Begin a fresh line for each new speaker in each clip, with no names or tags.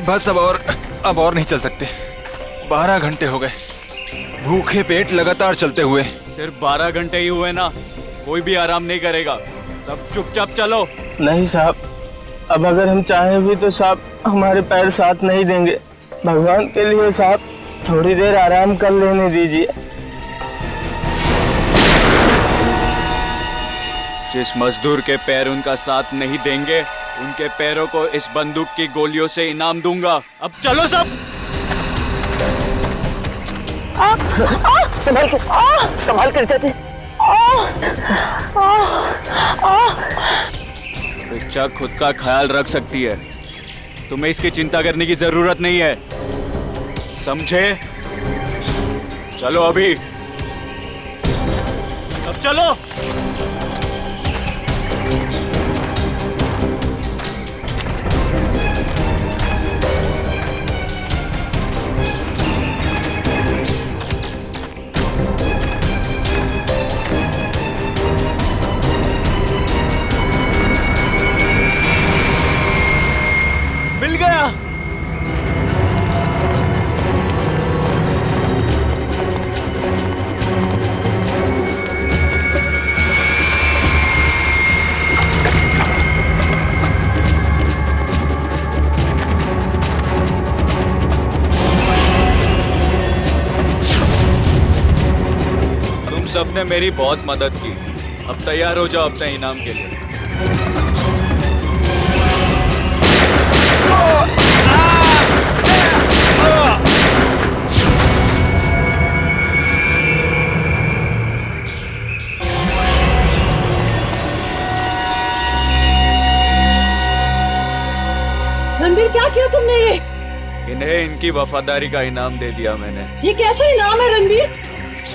बस अब और नहीं चल सकते। 12 घंटे हो गए भूखे पेट लगातार चलते हुए।
सिर्फ 12 घंटे ही हुए ना, कोई भी आराम नहीं करेगा। सब चुपचाप चलो।
नहीं साहब, अब अगर हम चाहें भी तो साहब हमारे पैर साथ नहीं देंगे। भगवान के लिए साहब थोड़ी देर आराम कर लेने दीजिए।
जिस मजदूर के पैर उनका साथ नहीं देंगे, उनके पैरों को इस बंदूक की गोलियों से इनाम दूंगा। अब चलो सब।
संभाल कर चाची।
बच्चा खुद का ख्याल रख सकती है, तुम्हें इसकी चिंता करने की जरूरत नहीं है, समझे? चलो अभी, अब चलो। मिल गया। तुम सबने मेरी बहुत मदद की, अब तैयार हो जाओ अपने इनाम के लिए।
रणबीर, क्या किया तुमने ये?
इन्हें इनकी वफादारी का इनाम दे दिया मैंने।
ये कैसा इनाम है रणबीर?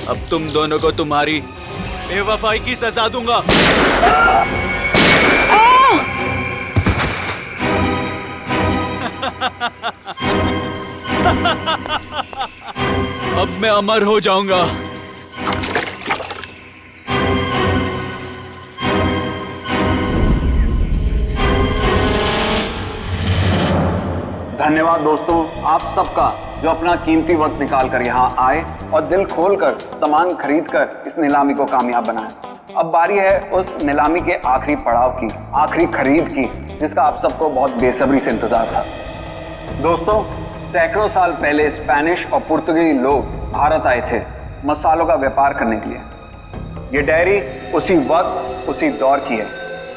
अब तुम दोनों को तुम्हारी बेवफाई की सजा दूंगा। अब मैं अमर हो जाऊंगा।
धन्यवाद दोस्तों आप सबका, जो अपना कीमती वक्त निकाल कर यहाँ आए और दिल खोलकर सामान खरीद कर इस नीलामी को कामयाब बनाए। अब बारी है उस नीलामी के आखिरी पड़ाव की, आखिरी खरीद की, जिसका आप सबको बहुत बेसब्री से इंतजार था। दोस्तों, सैकड़ों साल पहले स्पेनिश और पुर्तगाली लोग भारत आए थे मसालों का व्यापार करने के लिए। ये डायरी उसी वक्त उसी दौर की है,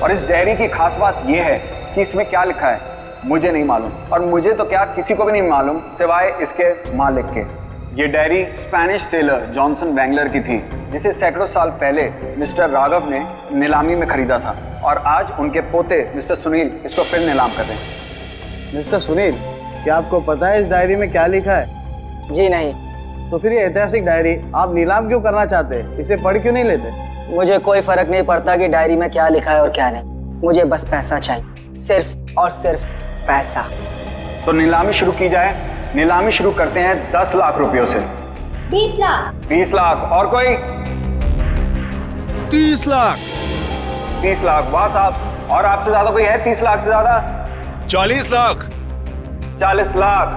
और इस डायरी की खास बात यह है कि इसमें क्या लिखा है मुझे नहीं मालूम, और मुझे तो क्या किसी को भी नहीं मालूम सिवाय इसके मालिक के। ये डायरी स्पेनिश सेलर जॉनसन बैंगलर की थी, जिसे सैकड़ों साल पहले मिस्टर राघव ने नीलामी में खरीदा था, और आज उनके पोते मिस्टर सुनील इसको फिर नीलाम कर रहे हैं।
मिस्टर सुनील, क्या आपको पता है इस डायरी में क्या लिखा है?
जी नहीं।
तो फिर ये ऐतिहासिक डायरी आप नीलाम क्यों करना चाहते हैं? इसे पढ़ क्यों नहीं लेते?
मुझे कोई फर्क नहीं पड़ता कि डायरी में क्या लिखा है और क्या नहीं, मुझे बस पैसा चाहिए, सिर्फ और सिर्फ पैसा।
तो नीलामी शुरू की जाए। नीलामी शुरू करते हैं 10 लाख रुपयों से।
20 लाख।
20 लाख। और कोई?
30 लाख।
30 लाख। वाह साहब, और आपसे ज्यादा कोई है? 30 लाख से ज्यादा?
40 लाख।
40 लाख।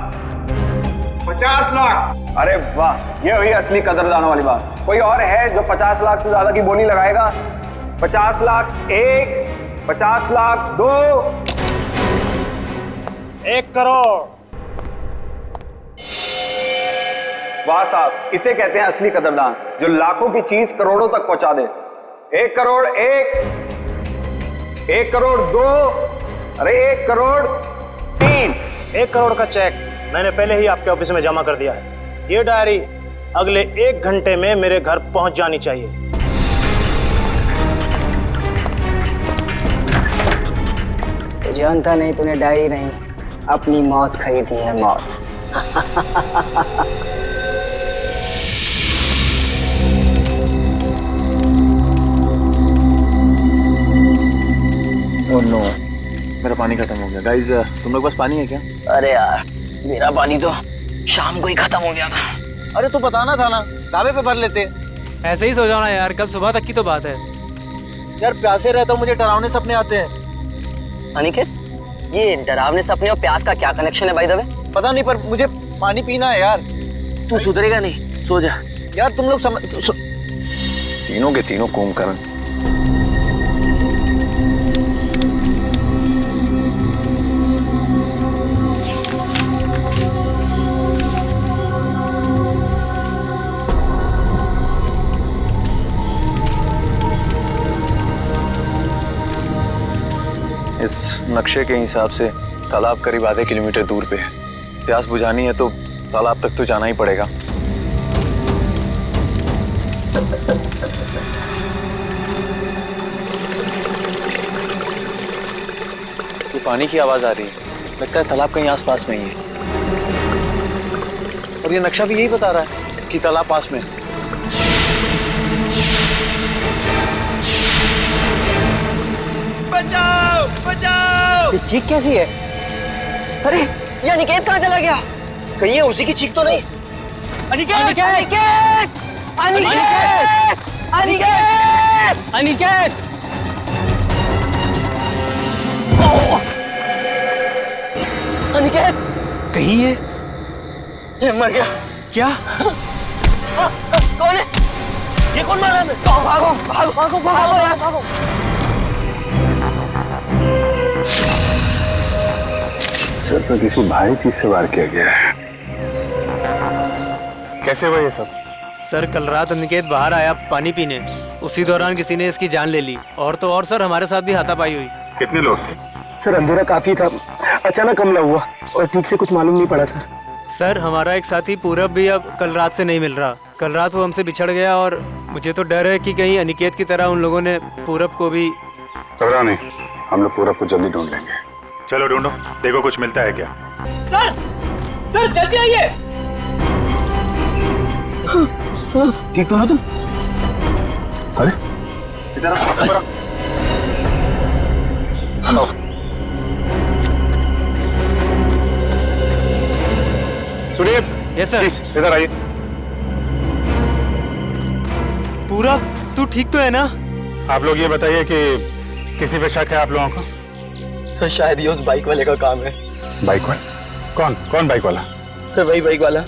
50 लाख।
अरे वाह, ये हुई असली कदरदानों वाली बात। कोई और है जो 50 लाख से ज्यादा की बोली लगाएगा? 50 लाख 1, 50 लाख 2,
1 करोड़।
वाह साहब, इसे कहते हैं असली कदरदान, जो लाखों की चीज करोड़ों तक पहुंचा दे। 1 करोड़ 1, 1 करोड़ 2, अरे 1 करोड़ 3।
1 करोड़ का चेक मैंने पहले ही आपके ऑफिस में जमा कर दिया है। ये डायरी अगले 1 घंटे में मेरे घर पहुंच जानी चाहिए।
तो जानता नहीं तूने डायरी नहीं, अपनी मौत खरीदी है, मौत।
ओह नो, मेरा पानी खत्म हो गया। गाइस, तुम लोग पास पानी है क्या?
अरे यार, मेरा पानी तो शाम को ही खत्म हो गया था।
अरे तो बताना था ना, ढाबे पे भर लेते।
ऐसे ही सो जाओ ना यार, कल सुबह तक की तो बात है।
यार प्यासे रहता हूँ, मुझे डरावने सपने आते हैं।
अनिकेत, ये डरावने सपने और प्यास का क्या कनेक्शन है भाई दवे?
पता नहीं, पर मुझे पानी पीना है यार।
तू सुधरेगा नहीं, सो जा।
यार तुम लोग
तीनों के तीनों कुंभकर्ण। इस नक्शे के हिसाब से तालाब करीब आधे किलोमीटर दूर पे है। प्यास बुझानी है तो तालाब तक तो जाना ही पड़ेगा। ये पानी की आवाज आ रही है, लगता है तालाब कहीं आसपास में ही है। और ये नक्शा भी यही बता रहा है कि तालाब पास में है।
बचाओ बचाओ।
ये चीख कैसी है? अरे ये अनिकेत कहाँ चला गया? कहीं ये उसी की चीख तो नहीं? अनिकेत अनिकेत अनिकेत अनिकेत अनिकेत अनिकेत
कहीं
ये मर गया।
क्या?
कौन है? ये कौन मारा है? भागो भागो भागो भागो यार भागो।
सर तो किसी भारी चीज से वार किया गया है। कैसे हुआ ये सब?
सर कल रात अनिकेत बाहर आया पानी पीने, उसी दौरान किसी ने इसकी जान ले ली। और तो और सर हमारे साथ भी हाथापाई हुई।
कितने लोग थे?
सर अंधेरा काफी था, अचानक हमला हुआ और ठीक से कुछ मालूम नहीं पड़ा सर।
सर हमारा एक साथी पूरब भी अब कल रात से नहीं मिल रहा। कल रात वो हमसे बिछड़ गया और मुझे तो डर है कि कहीं अनिकेत की तरह उन लोगों ने पूरब को भी।
घबराओ नहीं, हम लोग पूरा कुछ जल्दी ढूंढ लेंगे। चलो ढूंढो, देखो कुछ मिलता है क्या।
सर जल्दी आइए।
ठीक तो हो तुम?
अरे सुदीप,
यस सर।
प्लीज इधर आइए।
पूरब तू ठीक तो है ना?
आप लोग ये बताइए कि किसी पे शक है आप लोगों को?
सर शायद ये उस बाइक वाले का काम है।
बाइक वाला? कौन कौन बाइक वाला?
सर वही बाइक वाला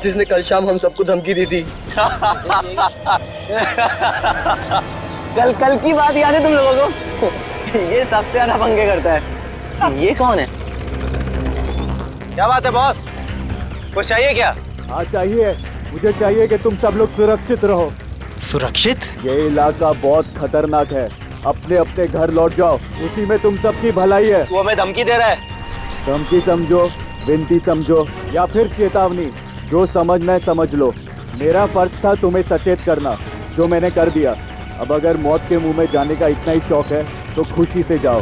जिसने कल शाम हम सबको धमकी दी थी। कल की बात याद है तुम लोगों को? ये सबसे ज्यादा पंगे करता है। ये कौन है?
क्या बात है बॉस, कुछ चाहिए क्या?
हाँ चाहिए, मुझे चाहिए कि तुम सब लोग सुरक्षित रहो।
सुरक्षित?
ये इलाका बहुत खतरनाक है, अपने अपने घर लौट जाओ, उसी में तुम सबकी भलाई है।
वो हमें धमकी दे रहा है।
धमकी समझो, विनती समझो या फिर चेतावनी, जो समझना है समझ लो। मेरा फर्ज था तुम्हें सचेत करना, जो मैंने कर दिया। अब अगर मौत के मुंह में जाने का इतना ही शौक है तो खुशी से जाओ।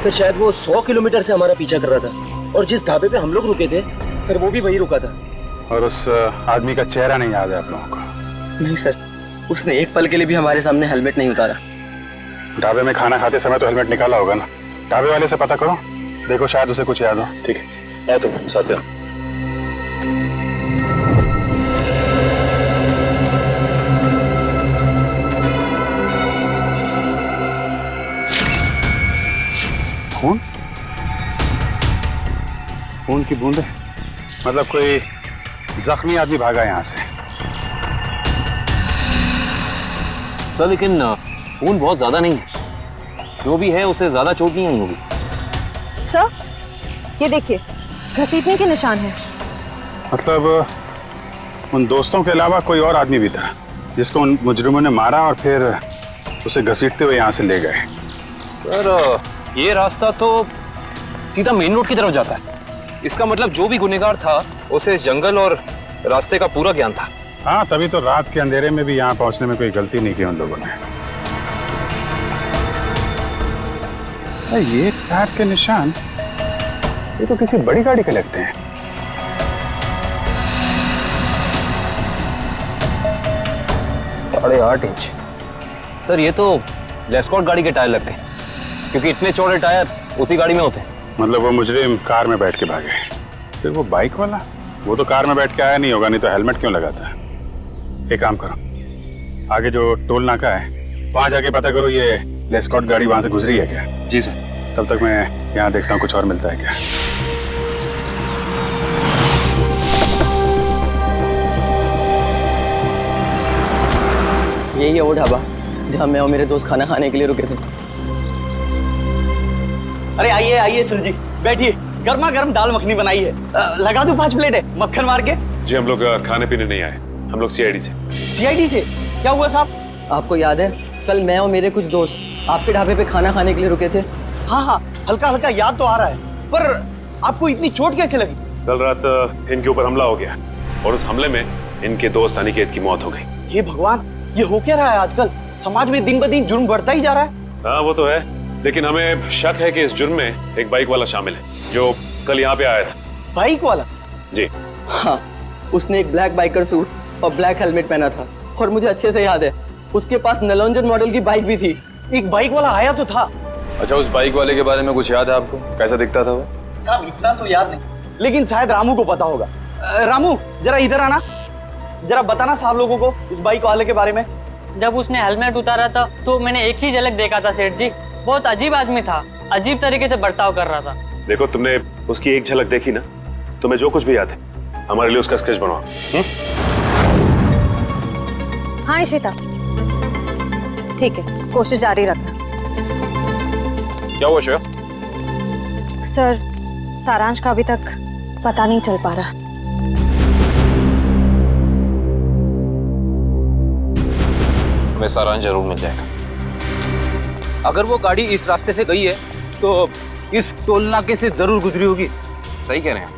सर शायद वो 100 किलोमीटर से हमारा पीछा कर रहा था, और जिस ढाबे पे हम लोग रुके थे सर वो भी वही रुका था।
और उस आदमी का चेहरा नहीं याद है आप लोगों को?
नहीं सर, उसने एक पल के लिए भी हमारे सामने हेलमेट नहीं उतारा।
ढाबे में खाना खाते समय तो हेलमेट निकाला होगा ना? ढाबे वाले से पता करो, देखो शायद उसे कुछ याद हो। ठीक है, तुम साथ में। खून? खून की बूंदें? मतलब कोई जख्मी आदमी भागा यहाँ से।
सर लेकिन खून बहुत ज्यादा नहीं है, जो भी है उसे ज्यादा चोट नहीं आई होगी।
सर ये देखिए, घसीटने के निशान हैं।
मतलब उन दोस्तों के अलावा कोई और आदमी भी था जिसको उन मुजरिमों ने मारा और फिर उसे घसीटते हुए यहाँ से ले गए।
सर ये रास्ता तो सीधा मेन रोड की तरफ जाता है। इसका मतलब जो भी गुनहगार था उसे इस जंगल और रास्ते का पूरा ज्ञान था।
हाँ, तभी तो रात के अंधेरे में भी यहाँ पहुँचने में कोई गलती नहीं की उन लोगों ने। ये टायर के निशान, ये तो किसी बड़ी गाड़ी के लगते हैं।
साढ़े 8 इंच। सर ये तो लेस्कॉट गाड़ी के टायर लगते हैं, क्योंकि इतने चौड़े टायर उसी गाड़ी में होते हैं।
मतलब वो मुजरिम कार में बैठ के भागे, फिर वो बाइक वाला, वो तो कार में बैठ के आया नहीं होगा, नहीं तो हेलमेट क्यों लगाता है? एक काम करो, आगे जो टोल नाका है वहां जाके पता करो ये लेस्कॉट गाड़ी वहां से गुजरी है क्या?
जी सर।
तब तक मैं यहाँ देखता हूँ कुछ और मिलता है क्या।
यही है वो ढाबा जहाँ मैं और मेरे दोस्त खाना खाने के लिए रुके थे।
अरे आइए आइए सर जी, बैठिए। गर्मा गर्म दाल मखनी बनाई है, लगा दूं 5 प्लेट है मक्खन मार के।
जी हम लोग खाने पीने नहीं आए, हम लोग सीआईडी से।
सीआईडी से क्या हुआ साहब?
आपको याद है कल मैं और मेरे कुछ दोस्त आपके ढाबे पे खाना खाने के लिए रुके थे?
हाँ हाँ, हल्का हल्का याद तो आ रहा है, पर आपको इतनी चोट कैसे लगी?
कल रात इनके ऊपर हमला हो गया और उस हमले में इनके दोस्त अनिकेत की मौत हो गई।
हे भगवान, ये हो क्या रहा है आजकल? समाज में दिन ब दिन जुर्म बढ़ता ही जा रहा है।
हाँ वो तो है, लेकिन हमें शक है कि इस जुर्म में एक बाइक वाला शामिल है जो कल यहाँ पे आया था।
बाइक वाला?
जी
हाँ, उसने एक ब्लैक बाइकर सूट और ब्लैक हेलमेट पहना था और मुझे अच्छे से याद है उसके पास नलोंजन मॉडल की बाइक भी थी।
एक बाइक वाला आया तो था।
अच्छा, उस बाइक वाले के बारे में कुछ याद है आपको? कैसा दिखता था वो?
साहब इतना तो याद नहीं, लेकिन शायद रामू को पता होगा। रामू जरा इधर आना, जरा बताना साहब लोगों को उस बाइक वाले के बारे में।
जब उसने हेलमेट उतारा था तो मैंने एक ही झलक देखा था सेठ जी। बहुत अजीब आदमी था, अजीब तरीके से बर्ताव कर रहा था।
देखो तुमने उसकी एक झलक देखी ना, तुम्हें जो कुछ भी याद है हमारे लिए उसका स्केच बनवाओ।
हाँ इशिता, ठीक है, कोशिश जारी रखना।
क्या हुआ श्रेया?
सर, सारांश का अभी तक पता नहीं चल पा रहा।
हमें सारांश जरूर मिल जाएगा।
अगर वो गाड़ी इस रास्ते से गई है तो इस टोल नाके से जरूर गुजरी होगी।
सही कह रहे हैं।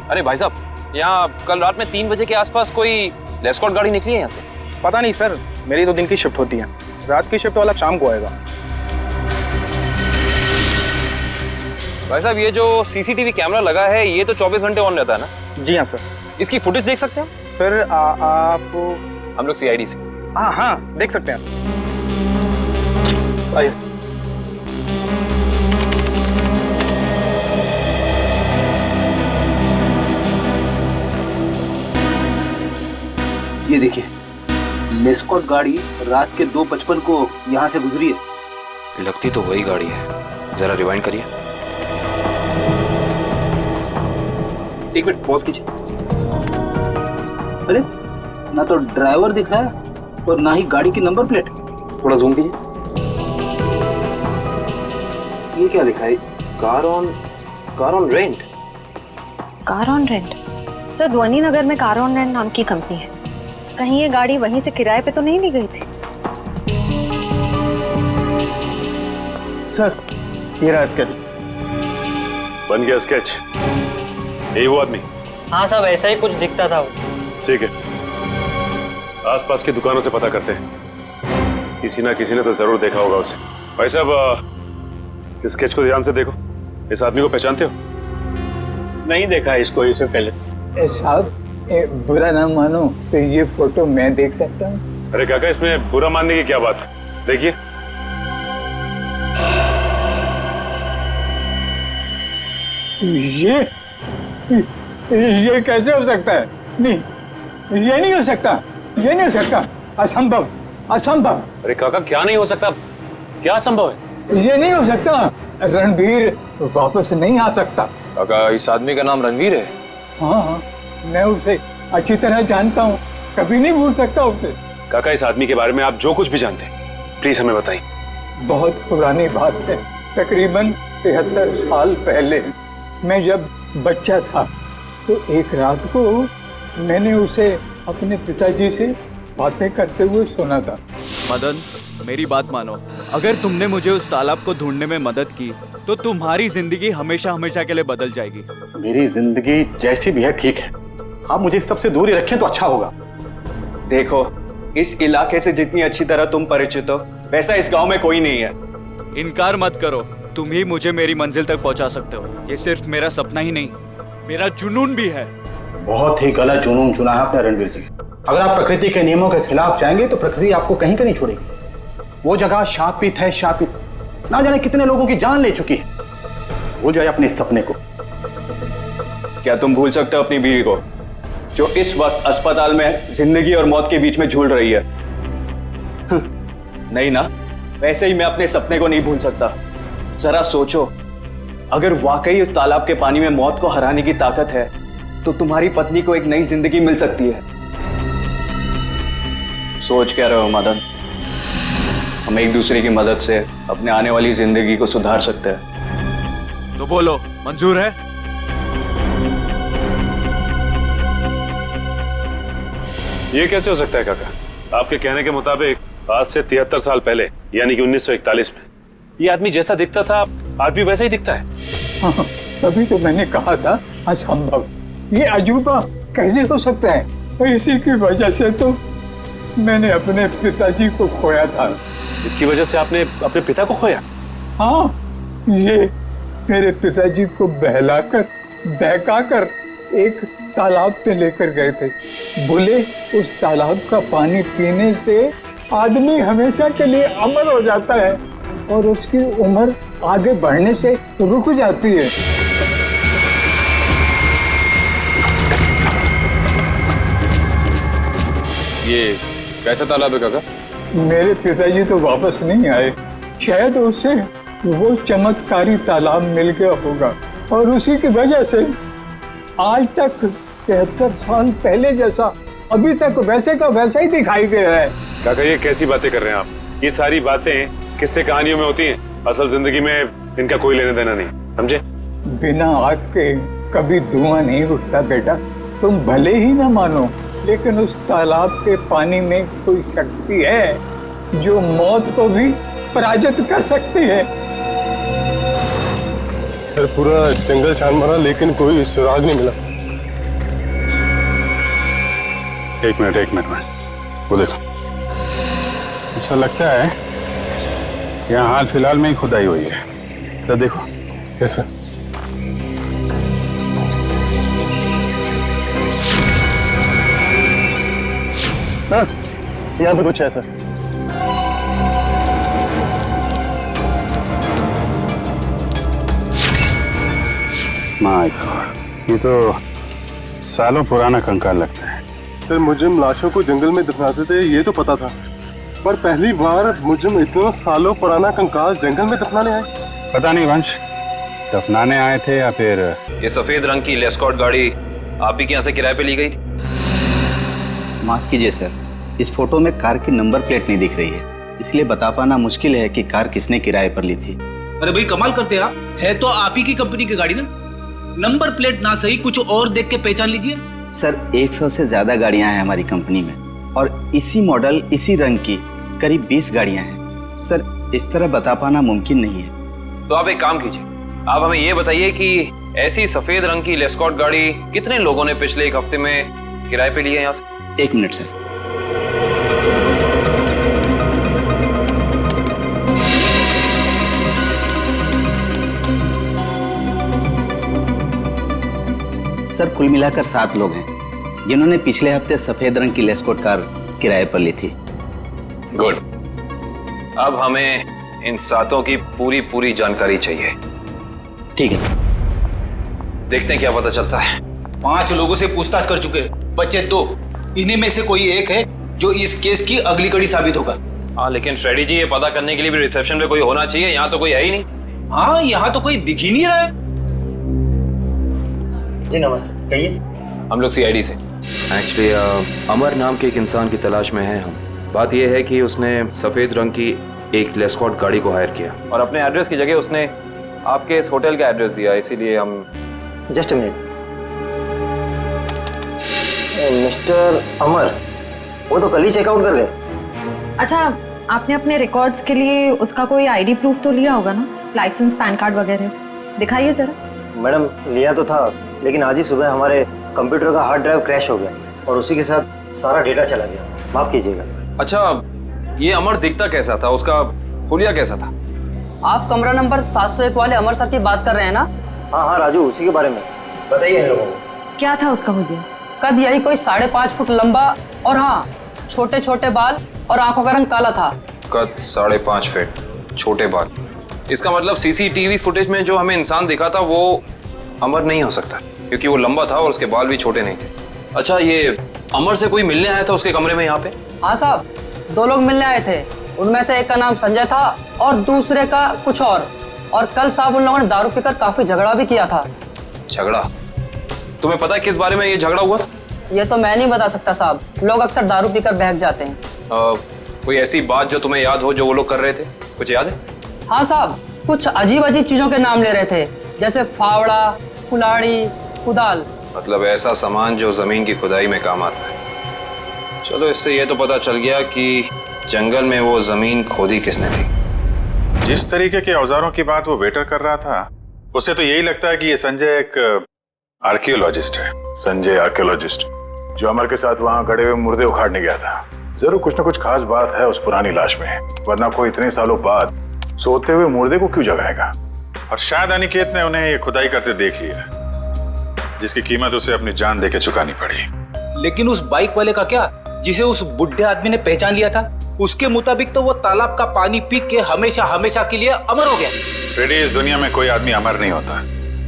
अरे भाई साहब, यहाँ कल रात में 3 बजे के आसपास कोई एस्कॉर्ट गाड़ी निकली है यहाँ से?
पता नहीं सर, मेरी तो दिन की शिफ्ट होती है, रात की शिफ्ट वाला शाम को आएगा।
भाई साहब, ये जो सीसीटीवी कैमरा लगा है ये तो 24 घंटे ऑन रहता है ना?
जी हाँ सर।
इसकी फुटेज देख सकते हैं?
फिर आप?
हम लोग सीआईडी से।
हाँ हाँ, देख सकते हैं। आइए।
ये देखिए, लेस्कॉट गाड़ी रात के 2:55 को यहाँ से गुजरी है।
लगती तो वही गाड़ी है। जरा रिवाइंड करिए।
एक मिनट पॉज कीजिए। अरे, ना तो ड्राइवर दिख रहा है और ना ही गाड़ी की नंबर प्लेट।
थोड़ा जूम कीजिए। ये क्या लिखा है? Car on rent.
Car on rent? Sir, ध्वनि नगर में कार ऑन रेंट नाम की कंपनी है। कहीं ये गाड़ी वहीं से किराए पे तो नहीं ली गई थी?
सर, ये रहा स्केच।
बन गया स्केच? यही वो आदमी?
हाँ साहब, ऐसा ही कुछ दिखता था वो।
ठीक है, आसपास की दुकानों से पता करते हैं, किसी ना किसी ने तो जरूर देखा होगा उसे। भाई साहब, इस स्केच को ध्यान से देखो। इस आदमी को पहचानते हो?
नहीं देखा इसको इससे पहले। साहब, बुरा ना मानो तो ये फोटो मैं देख सकता हूँ?
अरे काका, इसमें बुरा मानने की क्या बात है? देखिए।
ये कैसे हो सकता है? नहीं, ये नहीं हो सकता, ये नहीं हो सकता, असंभव, असंभव।
अरे काका, क्या नहीं हो सकता? क्या संभव है?
ये नहीं हो सकता, रणवीर वापस नहीं आ सकता।
काका, इस आदमी का नाम रणवीर है?
हाँ, मैं उसे अच्छी तरह जानता हूँ, कभी नहीं भूल सकता उसे।
काका, इस आदमी के बारे में आप जो कुछ भी जानते हैं प्लीज हमें बताइए।
बहुत पुरानी बात है, तकरीबन 73 साल पहले मैं जब बच्चा था तो एक रात को मैंने उसे अपने पिताजी से बातें करते हुए सुना था।
मदन, मेरी बात मानो। अगर तुमने मुझे उस तालाब को ढूंढने में मदद की तो तुम्हारी जिंदगी हमेशा हमेशा के लिए बदल जाएगी।
मेरी जिंदगी जैसी भी है ठीक है, आप मुझे इस सबसे दूर ही रखें तो अच्छा होगा।
देखो, इस इलाके से जितनी अच्छी तरह तुम परिचित हो वैसा इस गांव में कोई नहीं है। इनकार मत करो, तुम ही मुझे मेरी मंजिल तक पहुंचा सकते हो। ये सिर्फ मेरा सपना ही नहीं, मेरा जुनून भी है।
बहुत ही गलत जुनून चुना है आपने रणवीर जी। अगर आप प्रकृति के नियमों के खिलाफ जाएंगे तो प्रकृति आपको कहीं का नहीं छोड़ेगी। वो जगह शापित है, शापित। ना जाने कितने लोगों की जान ले चुकी है। भूल जाए अपने सपने को।
क्या तुम भूल सकते हो अपनी बीवी को, जो इस वक्त अस्पताल में जिंदगी और मौत के बीच में झूल रही है? नहीं ना? वैसे ही मैं अपने सपने को नहीं भूल सकता। जरा सोचो, अगर वाकई उस तालाब के पानी में मौत को हराने की ताकत है तो तुम्हारी पत्नी को एक नई जिंदगी मिल सकती है। सोच क्या रहे हो मदन? हम एक दूसरे की मदद से अपने आने वाली जिंदगी को सुधार सकते हैं।
तो बोलो, मंजूर है?
ये कैसे हो सकता है काका? आपके कहने के मुताबिक आज से 73 साल पहले यानी कि 1941 में ये आदमी जैसा दिखता था आज भी वैसा ही दिखता है।
हाँ, तभी तो मैंने कहा था असंभव, ये अजूबा कैसे हो सकता है। और इसी की वजह से तो मैंने अपने पिताजी को खोया था।
इसकी वजह से आपने अपने पिता को खोया?
हाँ, ये मेरे पिताजी को बहकाकर एक तालाब पे लेकर गए थे। बोले उस तालाब का पानी पीने से आदमी हमेशा के लिए अमर हो जाता है और उसकी उम्र आगे बढ़ने से रुक जाती है।
ये कैसा तालाब है काका?
मेरे पिताजी तो वापस नहीं आए, शायद उसे वो चमत्कारी तालाब मिल गया होगा और उसी की वजह से आज तक 73 साल पहले जैसा अभी तक वैसे का वैसा ही दिखाई दे रहा है।
काका ये कैसी बातें कर रहे हैं आप? ये सारी बातें किस्से कहानियों में होती हैं, असल जिंदगी में इनका कोई लेना देना नहीं, समझे?
बिना आग के कभी धुआं नहीं उठता बेटा। तुम भले ही ना मानो, लेकिन उस तालाब के पानी में कोई शक्ति है जो मौत को भी पराजित कर सकती है।
सर पूरा जंगल छान मारा लेकिन कोई सुराग नहीं मिला।
एक मिनट वो देखो,
ऐसा लगता है यहाँ हाल फिलहाल में ही खुदाई हुई है। तो देखो। Yes sir. यहाँ पे कुछ है सर।
माय गॉड, ये तो सालों पुराना कंकाल लगता है।
सर मुजरिम लाशों को जंगल में दफनाते थे ये तो पता था, पर पहली बार मुजरिम इतना सालों पुराना कंकाल जंगल में दफनाने आए।
पता नहीं वंश, दफनाने आए थे या फिर।
ये सफेद रंग की लेस्कॉट गाड़ी आप ही के यहाँ से किराए पे ली गई थी?
माफ कीजिए सर, इस फोटो में कार की नंबर प्लेट नहीं दिख रही है, इसलिए बता पाना मुश्किल है कि कार किसने किराए पर ली थी।
अरे भाई कमाल करते आप, है तो आप ही की कंपनी की गाड़ी ना, नंबर प्लेट ना सही कुछ और देख के पहचान लीजिए।
सर 100 से ज्यादा गाड़ियां हैं हमारी कंपनी में और इसी मॉडल इसी रंग की करीब 20 गाड़ियां हैं। सर इस तरह बता पाना मुमकिन नहीं है।
तो आप एक काम कीजिए, आप हमें ये बताइए कि ऐसी सफेद रंग की लेस्कॉट गाड़ी कितने लोगों ने पिछले एक हफ्ते में किराए पे ली है यहाँ से?
1 मिनट सर। सर कुल मिलाकर 7 लोग हैं जिन्होंने पिछले हफ्ते सफेद रंग की लेस्कॉट कार किराए पर ली थी।
गुड, अब हमें इन 7 की पूरी जानकारी चाहिए।
ठीक है सर।
देखते हैं क्या पता चलता है।
5 लोगों से पूछताछ कर चुके, बच्चे 2, इन्हीं में से कोई एक है जो इस केस की अगली कड़ी साबित होगा।
हाँ लेकिन फ्रेडी जी, ये पता करने के लिए भी रिसेप्शन पे कोई होना चाहिए, यहाँ तो कोई है ही नहीं।
हाँ यहाँ तो कोई दिख ही नहीं रहा है।
जी नमस्ते, कहिए।
हम लोग सीआईडी से। एक्चुअली अमर नाम के एक इंसान की तलाश में हैं हम। बात यह है कि उसने सफ़ेद रंग की एक लेस्कॉट गाड़ी को हायर किया और अपने एड्रेस की जगह उसने आपके इस होटल का एड्रेस दिया, इसीलिए हम।
जस्ट मिनट, मिस्टर अमर वो तो कल ही चेकआउट कर गए।
अच्छा, आपने अपने रिकॉर्ड्स के लिए उसका कोई आईडी प्रूफ तो लिया होगा ना, लाइसेंस, पैन कार्ड वगैरह, दिखाइए जरा।
मैडम लिया तो था, लेकिन आज ही सुबह हमारे कंप्यूटर का हार्ड ड्राइव क्रैश हो गया और उसी के साथ सारा डेटा चला गया, माफ कीजिएगा।
अच्छा, ये अमर दिखता कैसा था, उसका हुलिया कैसा था?
आप कमरा नंबर 701 वाले अमर सर की बात कर रहे हैं ना?
हाँ राजू, उसी के बारे में बताइए इन लोगों को।
क्या था उसका हुलिया?
कद यही कोई 5.5 फुट लंबा और हाँ छोटे छोटे बाल और आंखों का रंग काला था।
कद 5.5 फीट, छोटे बाल। इसका मतलब सीसीटीवी फुटेज में जो हमें इंसान दिखा था वो अमर नहीं हो सकता, क्योंकि वो लंबा था और उसके बाल भी छोटे नहीं थे। अच्छा, ये अमर से कोई मिलने आया था उसके कमरे में यहाँ पे?
हाँ साहब, 2 लोग मिलने आए थे, उनमें से एक का नाम संजय था और दूसरे का कुछ और।
और कल साहब उन लोगों ने दारू पीकर काफी झगड़ा भी किया था।
झगड़ा? तुम्हें पता है किस बारे में ये झगड़ा हुआ था?
ये तो मैं नहीं बता सकता साहब, लोग अक्सर दारू पीकर बहक जाते हैं।
कोई ऐसी बात जो तुम्हें याद हो जो वो लोग कर रहे थे, कुछ याद है?
हाँ साहब, कुछ अजीब अजीब चीजों के नाम ले रहे थे, जैसे फावड़ा, कुल्हाड़ी, कुदाल।
मतलब ऐसा सामान जो जमीन की खुदाई में काम आता है। चलो, इससे ये तो पता चल गया कि जंगल में वो जमीन खोदी किसने थी।
जिस तरीके के औजारों की बात वो वेटर कर रहा था, उससे तो यही लगता है कि ये संजय एक आर्कियोलॉजिस्ट है।
संजय आर्कियोलॉजिस्ट जो अमर के साथ वहां गड़े हुए मुर्दे उखाड़ने गया था। जरूर कुछ न कुछ खास बात है उस पुरानी लाश में, वरना कोई इतने सालों बाद सोते हुए मुर्दे को क्यों जगाएगा।
और शायद अनिकेत ने उन्हें ये खुदाई करते देख लिया, जिसकी कीमत उसे अपनी जान देके चुकानी पड़ी।
लेकिन उस बाइक वाले का क्या, जिसे उस बुढ़े आदमी ने पहचान लिया था? उसके मुताबिक तो वो तालाब का पानी पी के हमेशा हमेशा के लिए अमर हो गया।
फ्रेडी, इस दुनिया में कोई आदमी अमर नहीं होता।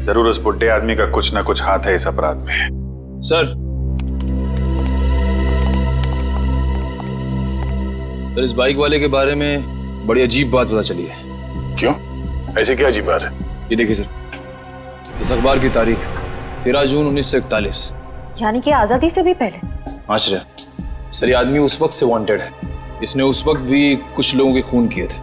जरूर उस बुढ़े आदमी का कुछ ना कुछ हाथ है इस अपराध में।
सर, इस बाइक वाले के बारे में बड़ी अजीब बात पता चली है।
क्यों? ऐसी क्या अजीब बात है?
ये देखिए सर, इस अखबार की तारीख 13 जून 1941,
यानी कि आजादी से भी पहले।
आश्चर्य सर, ये आदमी उस वक्त से वांटेड है। इसने उस वक्त भी कुछ लोगों के खून किए थे।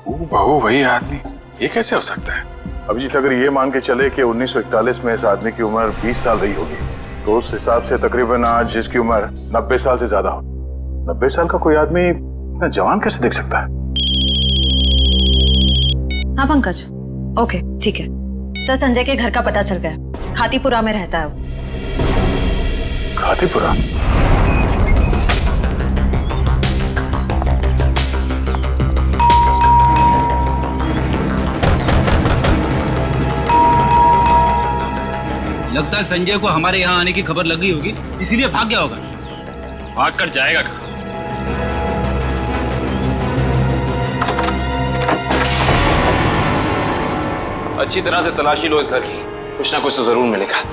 बहू, वही आदमी? ये कैसे हो सकता है?
अभिजीत, अगर ये मान के चले कि 1941 में इस आदमी की उम्र 20 साल रही होगी, तो उस हिसाब से तकरीबन आज इसकी उम्र 90 साल से ज्यादा हो। 90 साल का कोई आदमी इतना जवान कैसे दिख सकता है?
हाँ पंकज, ओके ठीक है सर। संजय के घर का पता चल गया, खातीपुरा में रहता है वो।
खातीपुरा?
लगता है संजय को हमारे यहाँ आने की खबर लग गई होगी, इसीलिए भाग गया होगा।
भाग कर जाएगा कहाँ? अच्छी तरह से तलाशी लो इस घर की, कुछ ना कुछ तो जरूर मिलेगा।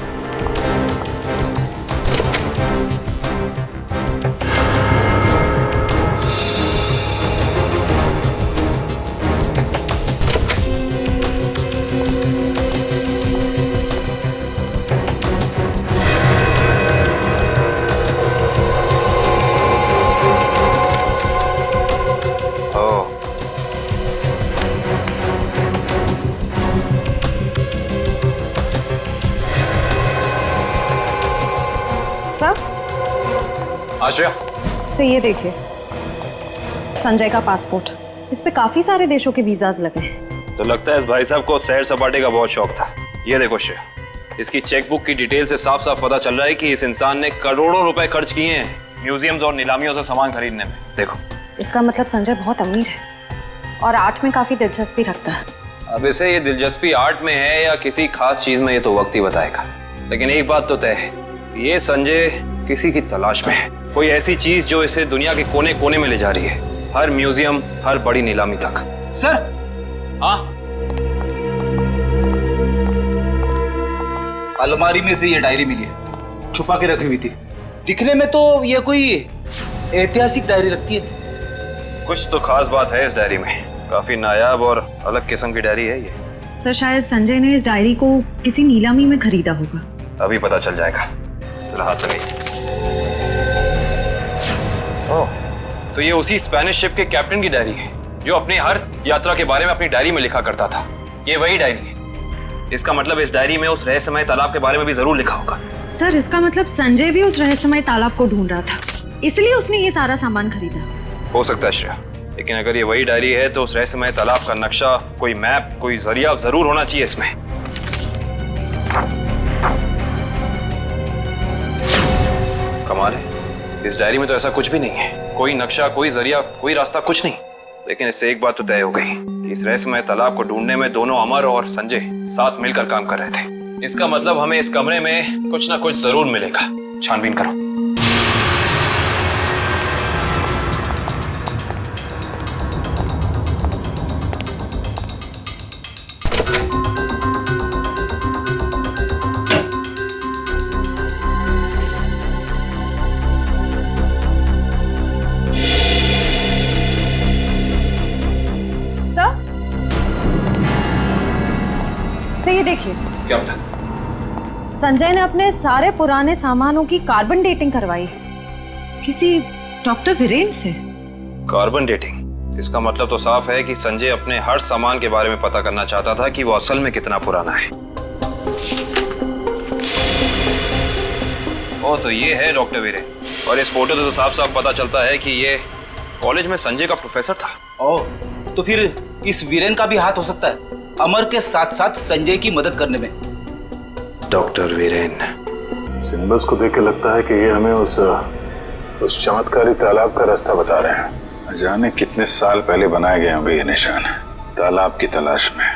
सर,
आश्रया,
सर ये देखिए, संजय का पासपोर्ट, इस पे काफी सारे देशों के वीजाज लगे हैं।
तो लगता है इस भाई साहब को सैर सपाटे का बहुत शौक था। ये देखो श्रेया, इसकी चेकबुक की डिटेल से साफ साफ पता चल रहा है कि इस इंसान ने करोड़ों रुपए खर्च किए हैं म्यूजियम्स और नीलामियों से सामान खरीदने में। देखो,
इसका मतलब संजय बहुत अमीर है और आर्ट में काफी दिलचस्पी रखता है।
अब इसे ये दिलचस्पी आर्ट में है या किसी खास चीज में, ये तो वक्त ही बताएगा। लेकिन एक बात तो तय है, ये संजय किसी की तलाश में है, कोई ऐसी चीज जो इसे दुनिया के कोने कोने में ले जा रही है, हर म्यूजियम, हर बड़ी नीलामी तक।
सर,
हाँ,
अलमारी में से ये डायरी मिली है, छुपा के रखी हुई थी। दिखने में तो ये कोई ऐतिहासिक डायरी लगती है।
कुछ तो खास बात है इस डायरी में, काफी नायाब और अलग किस्म की डायरी है ये।
सर, शायद संजय ने इस डायरी को किसी नीलामी में खरीदा होगा।
अभी पता चल जाएगा। जरा हाथ लगाइए। ओह, तो ये उसी स्पेनिश शिप के कैप्टन की डायरी है जो अपनी हर यात्रा के बारे में अपनी डायरी में लिखा करता था। ये वही डायरी है। इसका मतलब इस डायरी में उस रहस्यमय तालाब के बारे में भी जरूर लिखा होगा।
सर, इसका मतलब संजय भी उस रहस्यमय तालाब को ढूंढ रहा था, इसलिए उसने ये सारा सामान खरीदा।
हो सकता है श्रेया, लेकिन अगर ये वही डायरी है तो उस रहस्यमय तालाब का नक्शा, कोई मैप, कोई जरिया जरूर होना चाहिए इसमें। कमाल है, इस डायरी में तो ऐसा कुछ भी नहीं है, कोई नक्शा, कोई जरिया, कोई रास्ता, कुछ नहीं। लेकिन इससे एक बात तो तय हो गई कि इस रहस्यमय तालाब को ढूंढने में दोनों अमर और संजय साथ मिलकर काम कर रहे थे। इसका मतलब हमें इस कमरे में कुछ ना कुछ जरूर मिलेगा। छानबीन करो।
देखिए,
क्या बता?
संजय ने अपने सारे पुराने सामानों की कार्बन डेटिंग करवाई किसी डॉक्टर वीरेन से।
Carbon dating? इसका मतलब तो साफ है कि संजय अपने हर सामान के बारे में पता करना चाहता था कि वो असल में कितना पुराना है। ओ तो ये है डॉक्टर वीरेन, और इस फोटो से तो साफ साफ पता चलता है कि ये कॉलेज में संजय का प्रोफेसर था।
ओह, तो फिर इस वीरेन का भी हाथ हो सकता है अमर के साथ साथ संजय की मदद करने में।
डॉक्टर वीरेन।
सिंबल्स को देख के लगता है कि ये हमें उस चमत्कारी तालाब का रास्ता बता रहे हैं। न जाने कितने साल पहले बनाए गए होंगे ये निशान, तालाब की तलाश में।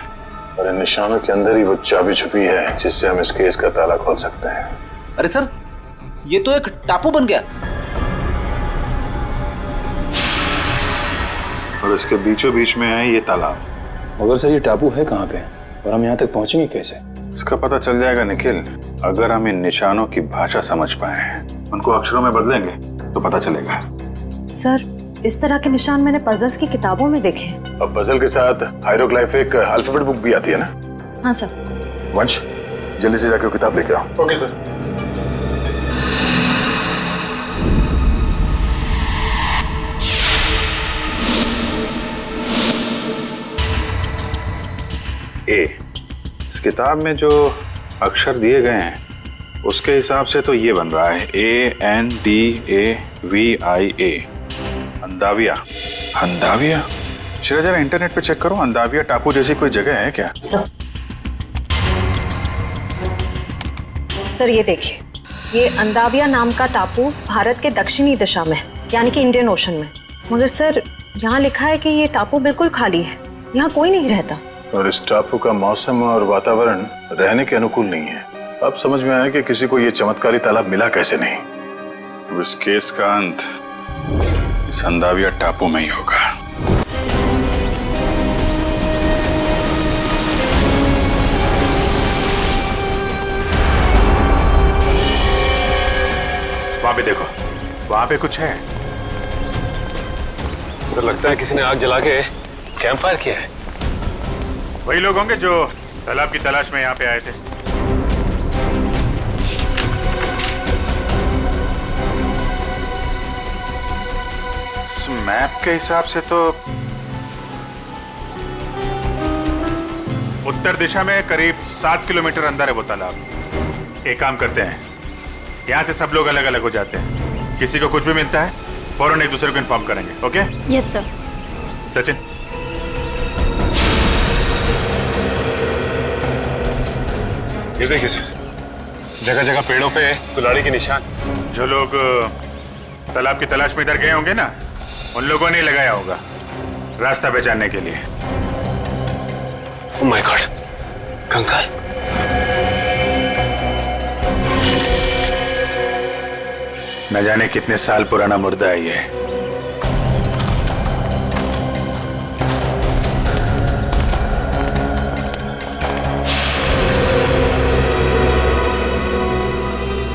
और इन निशानों के अंदर ही वो चाबी छुपी है जिससे हम इस केस का ताला खोल सकते हैं।
अरे सर, ये तो एक टापू बन गया।
और इसके बीचों बीच में है ये तालाब।
मगर सर, ये टापू है कहाँ पे और हम यहाँ तक पहुंचेंगे कैसे?
इसका पता चल जाएगा निखिल, अगर हम इन निशानों की भाषा समझ पाए, उनको अक्षरों में बदलेंगे तो पता चलेगा।
सर, इस तरह के निशान मैंने पजल्स की किताबों में देखे हैं।
अब पजल के साथ हायरोग्लाइफिक अल्फाबेट बुक भी आती है ना?
हाँ सर।
वंश, जल्दी से जाके वो किताब लेके आओ। Okay sir. ए, इस किताब में जो अक्षर दिए गए हैं उसके हिसाब से तो ये बन रहा है ANDAVIA, अंदाविया। अंदाविया? चलो जरा इंटरनेट पे चेक करो, अंदाविया टापू जैसी कोई जगह है क्या?
सर ये देखिए, ये अंदाविया नाम का टापू भारत के दक्षिणी दिशा में यानी कि इंडियन ओशन में। मगर सर, यहाँ लिखा है कि ये टापू बिल्कुल खाली है, यहाँ कोई नहीं रहता।
और इस टापू का मौसम और वातावरण रहने के अनुकूल नहीं है। अब समझ में आया कि किसी को ये चमत्कारी तालाब मिला कैसे नहीं। तो इस केस का अंत इस अंदाविया टापू में ही होगा। वहां पे देखो, वहां पे कुछ है।
सर, लगता है किसी ने आग जला के कैंप फायर किया है।
वही लोग होंगे जो तालाब की तलाश में यहाँ पे आए थे। इस मैप के हिसाब से तो उत्तर दिशा में करीब 7 किलोमीटर अंदर है वो तालाब। एक काम करते हैं, यहाँ से सब लोग अलग अलग हो जाते हैं। किसी को कुछ भी मिलता है फौरन एक दूसरे को इन्फॉर्म करेंगे। ओके?
Yes sir.
सचिन,
ये देखिए सर, जगह जगह पेड़ों पे कुल्हाड़ी के निशान।
जो लोग तालाब की तलाश में इधर गए होंगे ना, उन लोगों ने लगाया होगा रास्ता पहचानने के लिए।
ओह माय गॉड, कंकाल।
न जाने कितने साल पुराना मुर्दा है ये।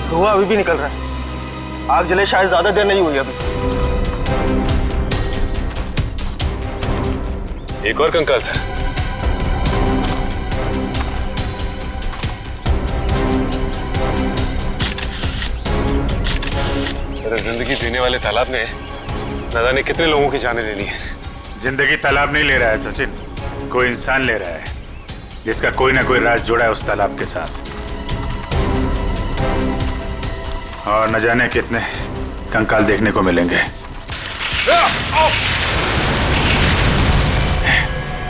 धुआं अभी भी निकल रहा है। आग जले शायद ज्यादा देर नहीं हुई अभी।
एक और कंकाल सर। सर, जिंदगी देने वाले तालाब ने न जाने कितने लोगों की जानें ले ली है।
जिंदगी तालाब नहीं ले रहा है सचिन, कोई इंसान ले रहा है जिसका कोई ना कोई राज जुड़ा है उस तालाब के साथ। और न जाने कितने कंकाल देखने को मिलेंगे।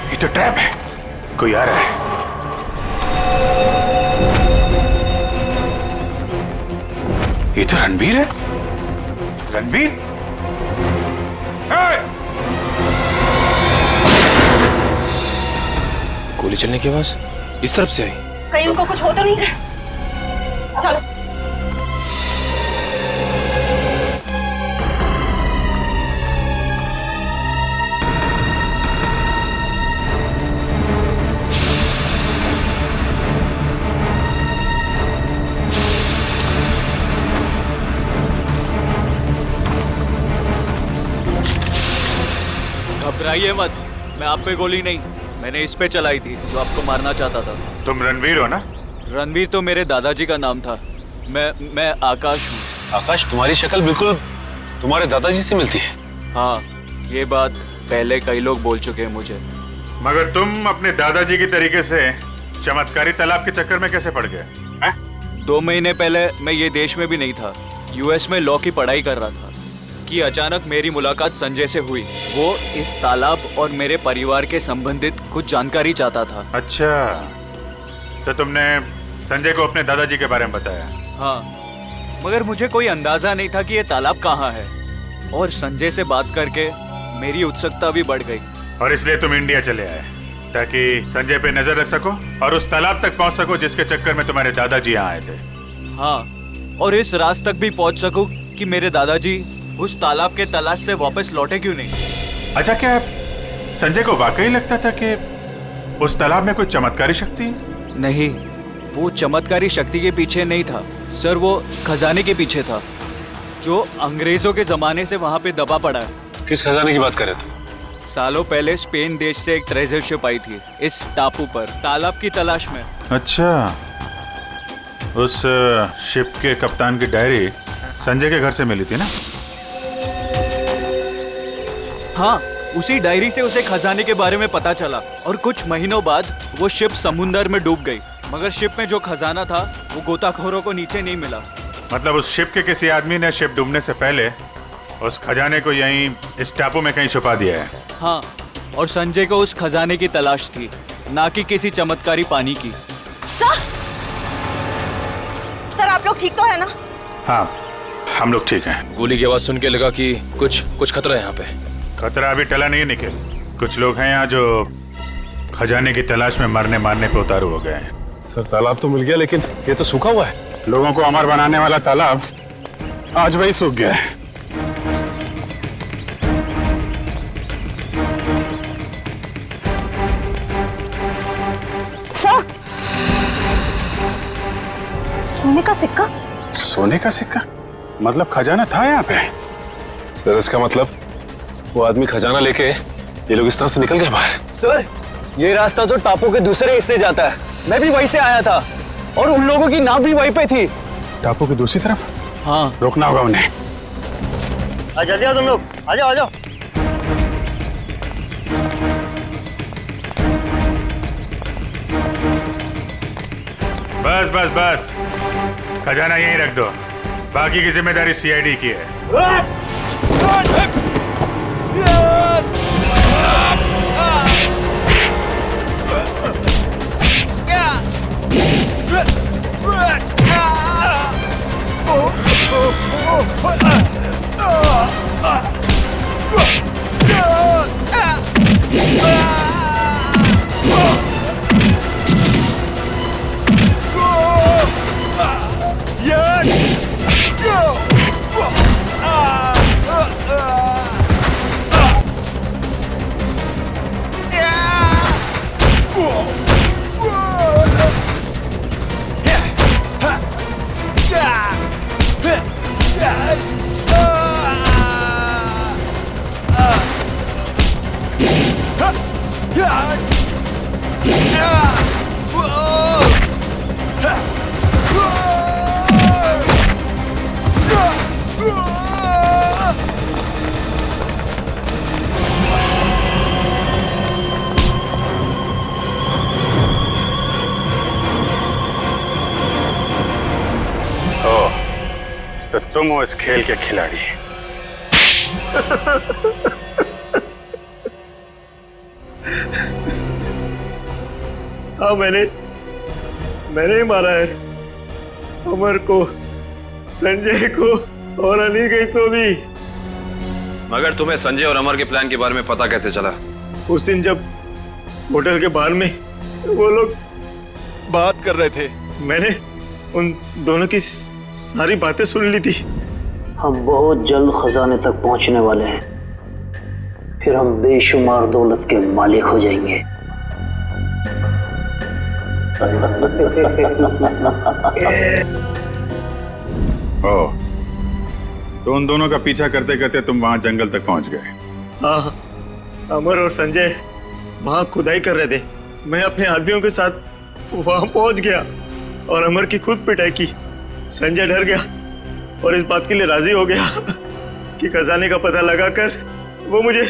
ये तो ट्रैप है, कोई आ रहा है। ये तो रणबीर है। रणबीर?
गोली चलने की आवाज इस तरफ से आई।
कहीं उनको कुछ हो तो नहीं है? चलो।
घबराइए मत, मैं आप पे गोली नहीं, मैंने इस पे चलाई थी जो आपको मारना चाहता था।
तुम रणवीर हो ना?
रणवीर तो मेरे दादाजी का नाम था। मैं आकाश हूँ।
आकाश, तुम्हारी शक्ल बिल्कुल तुम्हारे दादाजी से मिलती है।
हाँ, ये बात पहले कई लोग बोल चुके हैं मुझे।
मगर तुम अपने दादाजी की तरीके से चमत्कारी तालाब के चक्कर में कैसे पड़ गए?
2 महीने पहले मैं ये देश में भी नहीं था, यूएस में लॉ की पढ़ाई कर रहा था कि अचानक मेरी मुलाकात संजय से हुई। वो इस तालाब और मेरे परिवार के संबंधित कुछ जानकारी चाहता था।
अच्छा, तो तुमने संजय को अपने दादाजी के बारे में बताया?
हाँ, मगर मुझे कोई अंदाजा नहीं था कि ये तालाब कहाँ है। और संजय से बात करके मेरी उत्सुकता भी बढ़ गई।
और इसलिए तुम इंडिया चले आए ताकि संजय पे नजर रख सको और उस तालाब तक पहुंच सको जिसके चक्कर में तुम्हारे दादाजी यहाँ आए थे।
हाँ, और इस राज तक भी पहुंच सकूं कि मेरे दादाजी उस तालाब के तलाश से वापस लौटे क्यों नहीं।
अच्छा, क्या संजय को वाकई लगता था कि उस तालाब में कोई चमत्कारी शक्ति?
नहीं, वो चमत्कारी शक्ति के पीछे नहीं था सर, वो खजाने के पीछे था जो अंग्रेजों के जमाने से वहाँ पे दबा पड़ा है।
किस खजाने की बात कर रहे थे?
सालों पहले स्पेन देश से एक ट्रेजर शिप आई थी इस टापू पर तालाब की तलाश में।
अच्छा, उस शिप के कप्तान की डायरी संजय के घर से मिली थी ना?
हाँ, उसी डायरी से उसे खजाने के बारे में पता चला और कुछ महीनों बाद वो शिप समुंदर में डूब गई। मगर शिप में जो खजाना था वो गोताखोरों को नीचे नहीं मिला।
मतलब उस शिप के किसी आदमी ने शिप डूबने से पहले उस खजाने को यहीं इस टापू में कहीं छुपा दिया है।
हाँ, और संजय को उस खजाने की तलाश थी, ना कि किसी चमत्कारी पानी की।
सर आप लोग ठीक तो है ना?
हाँ, हम लोग ठीक हैं।
गोली की आवाज सुन के लगा कि कुछ खतरा है यहाँ पे।
खतरा अभी टला नहीं है निखिल। कुछ लोग हैं यहाँ जो खजाने की तलाश में मरने मारने पे उतारू हो गए हैं।
सर, तालाब तो मिल गया लेकिन ये तो सूखा हुआ है।
लोगों को अमर बनाने वाला तालाब आज वही सूख गया है।
सोने का सिक्का?
सोने का सिक्का? मतलब खजाना था यहाँ पे?
सर, इसका मतलब वो आदमी खजाना लेके ये लोग इस तरह से निकल गए बाहर।
सर, ये रास्ता तो टापू के दूसरे हिस्से जाता है। मैं भी वहीं से आया था और उन लोगों की नाव भी वहीं पे थी।
टापू की दूसरी तरफ?
हाँ,
रोकना होगा उन्हें।
जल्दी आओ तुम लोग, आ जाओ आ जाओ।
बस बस बस, खजाना यहीं रख दो, बाकी की जिम्मेदारी सीआईडी की है। तो तुम हो इस खेल के खिलाड़ी।
हाँ, मैंने ही मारा है अमर को, संजय को और अली गई तो भी।
मगर तुम्हें संजय और अमर के प्लान के बारे में पता कैसे चला?
उस दिन जब होटल के बाहर में वो लोग
बात कर रहे थे,
मैंने उन दोनों की सारी बातें सुन ली थी।
हम बहुत जल्द खजाने तक पहुंचने वाले हैं, फिर हम बेशुमार दौलत के मालिक हो जाएंगे।
ओ, तो उन दोनों का पीछा करते करते तुम वहां जंगल तक पहुंच गए।
हाँ, अमर और संजय वहां खुदाई कर रहे थे। मैं अपने आदमियों के साथ वहां पहुंच गया और अमर की खुद पिटाई की। संजय डर गया और इस बात के लिए राजी हो गया कि खजाने का पता लगाकर वो मुझे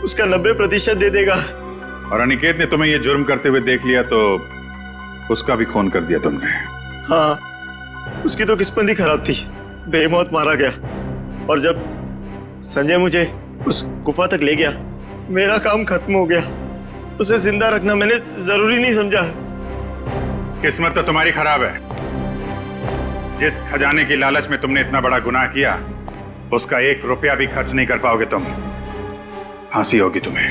उसका 90% दे देगा।
और अनिकेत ने तुम्हें ये जुर्म करते हुए देख लिया तो उसका भी खून कर दिया तुमने।
हाँ, उसकी तो किस्मत ही खराब थी, बेमौत मारा गया। और जब संजय मुझे उस गुफा तक ले गया, मेरा काम खत्म हो गया। उसे जिंदा रखना मैंने जरूरी नहीं समझा।
किस्मत तो तुम्हारी खराब है। जिस खजाने की लालच में तुमने इतना बड़ा गुनाह किया, उसका 1 रुपया भी खर्च नहीं कर पाओगे तुम। फांसी होगी तुम्हें।